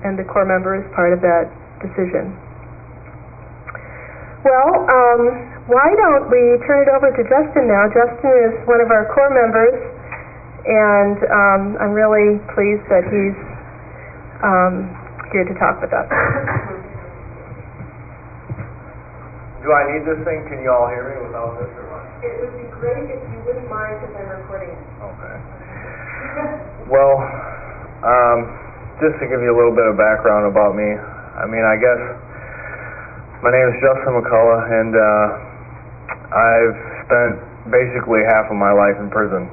and the core member is part of that decision. Well, why don't we turn it over to Justin now? Justin is one of our core members, and I'm really pleased that he's here to talk with us. Do I need this thing? Can you all hear me without this or what? It would be great if you wouldn't mind, because I'm recording it. Okay. Well, just to give you a little bit of background about me, I guess my name is Justin McCullough, and I've spent basically half of my life in prison.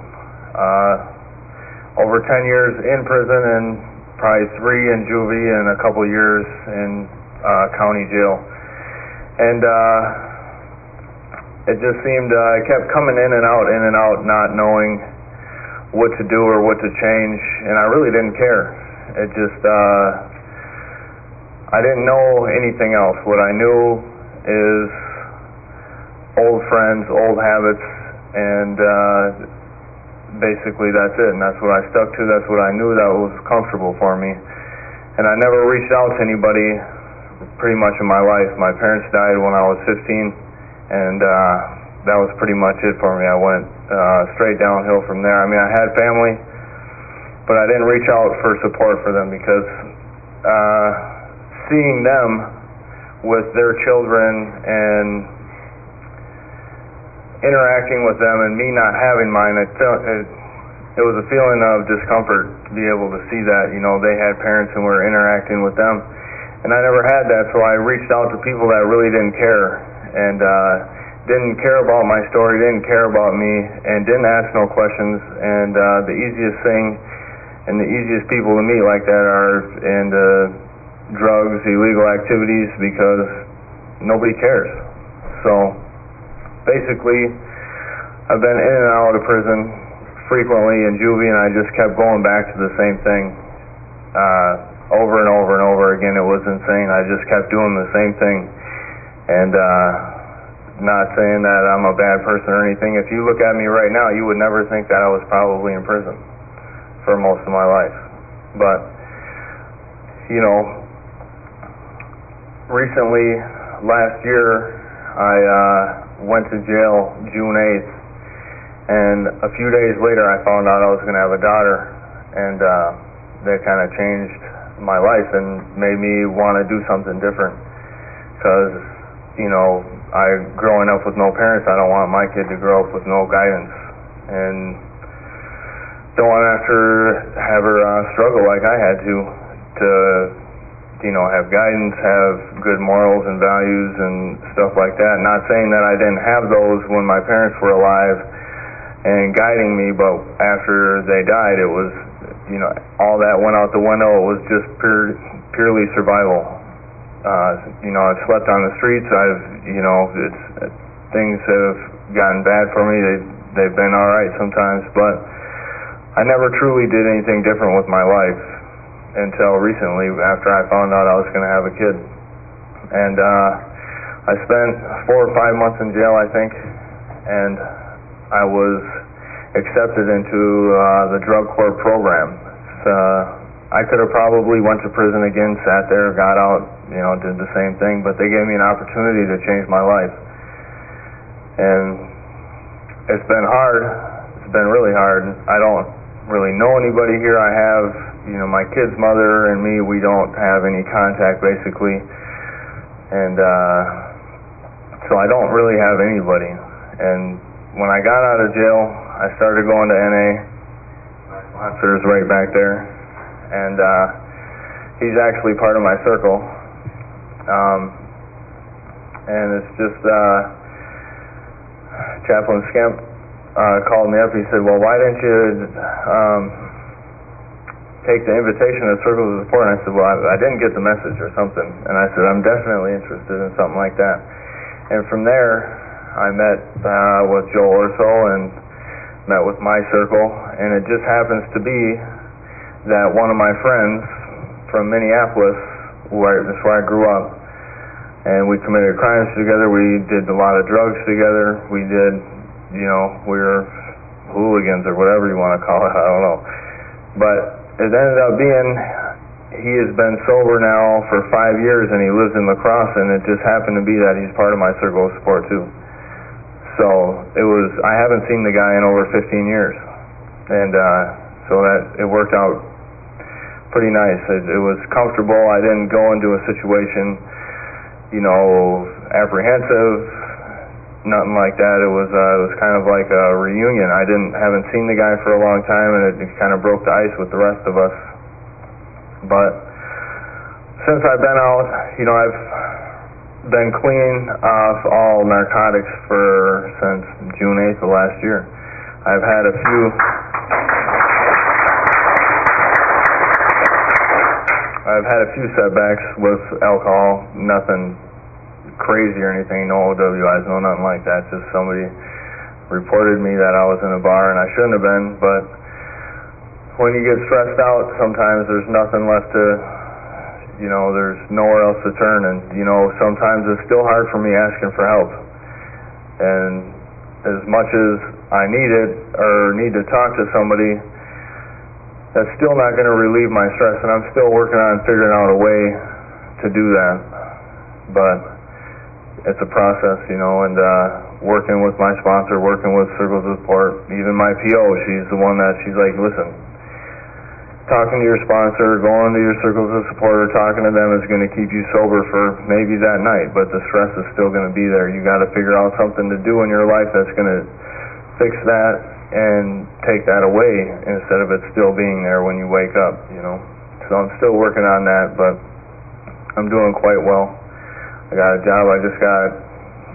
Over 10 years in prison, and probably 3 in juvie, and a couple years in county jail. And it just seemed I kept coming in and out, not knowing what to do or what to change, and I really didn't care. It just I didn't know anything else. What I knew is old friends, old habits, and basically that's it, and that's what I stuck to. That's what I knew that was comfortable for me, and I never reached out to anybody pretty much in my life. My parents died when I was 15, and that was pretty much it for me. I went straight downhill from there. I had family, but I didn't reach out for support for them, because seeing them with their children and interacting with them and me not having mine, it was a feeling of discomfort to be able to see that, they had parents and were interacting with them. And I never had that, so I reached out to people that really didn't care, and didn't care about my story, didn't care about me, and didn't ask no questions. And the easiest thing and the easiest people to meet like that are into drugs, illegal activities, because nobody cares. So basically, I've been in and out of prison frequently in juvie, and I just kept going back to the same thing over and over and over again. It was insane. I just kept doing the same thing, and not saying that I'm a bad person or anything. If you look at me right now, you would never think that I was probably in prison for most of my life. But recently, last year, I went to jail June 8th, and a few days later I found out I was going to have a daughter, and that kind of changed my life and made me want to do something different, because growing up with no parents, I don't want my kid to grow up with no guidance, and don't want to have her struggle like I had to have guidance, have good morals and values and stuff like that. Not saying that I didn't have those when my parents were alive and guiding me, but after they died, it was all that went out the window. It was just purely survival. I've slept on the streets. Things have gotten bad for me. They've been all right sometimes, but I never truly did anything different with my life until recently, after I found out I was going to have a kid. And I spent 4 or 5 months in jail, I think, and I was accepted into the drug court program. I could have probably went to prison again, sat there, got out, did the same thing, but they gave me an opportunity to change my life. And it's been hard. It's been really hard. I don't really know anybody here. I have, my kid's mother and me, we don't have any contact, basically. And so I don't really have anybody. And when I got out of jail, I started going to NA. My sponsor is right back there, and he's actually part of my circle. And it's just Chaplain Skemp called me up. He said, "Well, why didn't you take the invitation to Circles of Support?" And I said, "Well, I didn't get the message or something." And I said, "I'm definitely interested in something like that." And from there, I met with Joe Orso and met with my circle, and it just happens to be that one of my friends from Minneapolis, that's where I grew up, and we committed crimes together. We did a lot of drugs together. We did, we were hooligans or whatever you want to call it, I don't know. But it ended up being he has been sober now for 5 years, and he lives in La Crosse, and it just happened to be that he's part of my circle of support too. So I haven't seen the guy in over 15 years, and so that it worked out pretty nice. It was comfortable. I didn't go into a situation, apprehensive, nothing like that. It was kind of like a reunion. I haven't seen the guy for a long time, and it kind of broke the ice with the rest of us. But since I've been out, I've been clean off all narcotics since June 8th of last year. I've had a few setbacks with alcohol, nothing crazy or anything, no OWIs, no nothing like that. Just somebody reported me that I was in a bar and I shouldn't have been, but when you get stressed out, sometimes there's nothing left to, there's nowhere else to turn, and, sometimes it's still hard for me asking for help. And as much as I need it, or need to talk to somebody, that's still not going to relieve my stress, and I'm still working on figuring out a way to do that. But it's a process, and working with my sponsor, working with Circles of Support, even my PO, she's the one she's like, listen, talking to your sponsor, going to your Circles of Support, or talking to them is going to keep you sober for maybe that night, but the stress is still going to be there. You got to figure out something to do in your life that's going to fix that and take that away instead of it still being there when you wake up, So I'm still working on that, but I'm doing quite well. I got a job. I just got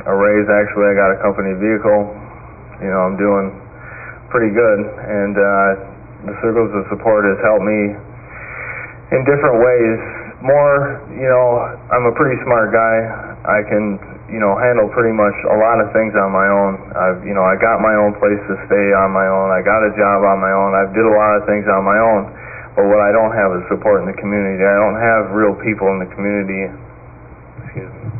a raise, actually. I got a company vehicle. I'm doing pretty good, and the Circles of Support has helped me in different ways. More, I'm a pretty smart guy. I can, handle pretty much a lot of things on my own. I got my own place to stay on my own. I got a job on my own. I did a lot of things on my own. But what I don't have is support in the community. I don't have real people in the community. Excuse me.